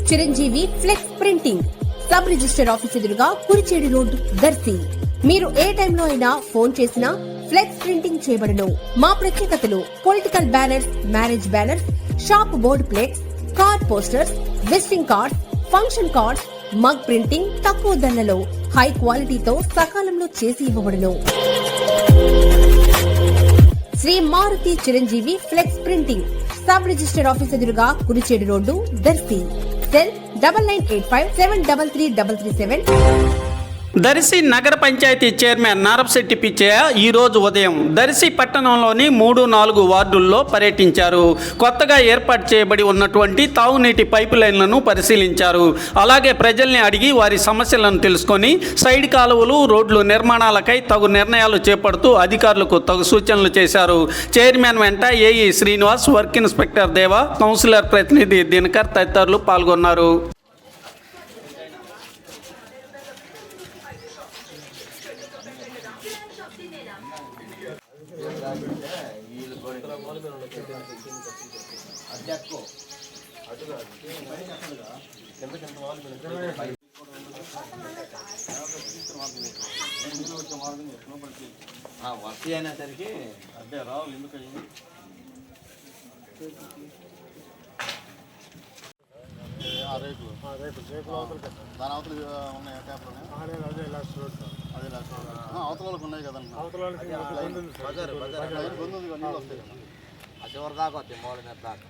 Chiranjeevi flex printing sub register office ఎదురుగా Kurichedu road Darsi. మీరు ఏ టైంలో అయినా ఫోన్ చేసినా ఫ్లెక్స్ ప్రింటింగ్ చేయబడును. మా ప్రత్యేకతలు political banners, marriage banners, shop board plates, card posters, visiting cards, function cards, mug printing తక్కువ ధరలలో హై క్వాలిటీతో సకాలంలో చేసి ఇవ్వబడును. Shri Maruti Chiranjeevi flex printing sub register office ఎదురుగా కురిచేడు రోడ్డు దర్శి. సెల్ 9985733337. దర్శి నగర పంచాయతీ చైర్మన్ నారపశెట్టి పిచ్చయ్య ఈ రోజు ఉదయం దర్శి పట్టణంలోని 3-4 వార్డుల్లో పర్యటించారు. కొత్తగా ఏర్పాటు చేయబడి ఉన్నటువంటి తాగునీటి పైపు లైన్లను పరిశీలించారు. అలాగే ప్రజల్ని అడిగి వారి సమస్యలను తెలుసుకొని సైడ్ కాలువలు, రోడ్లు నిర్మాణాలకై తగు నిర్ణయాలు చేపడుతూ అధికారులకు తగు సూచనలు చేశారు. చైర్మన్ వెంట ఏఈ శ్రీనివాస్, వర్క్ ఇన్స్పెక్టర్ దేవ, కౌన్సిలర్ ప్రతినిధి దినకర్ తదితరులు పాల్గొన్నారు. వస్తీ అనేసరికి అదే రావు ఎందుకు రేపు దాని అవతల ఉన్నాయి పేపర్లు అదే లాస్ట్ అవతల వాళ్ళకి ఉన్నాయి కదండి. అవతల నీళ్ళు వస్తాయి కదా. చివరి దాకా వస్తాయి మోడల్ దాకా.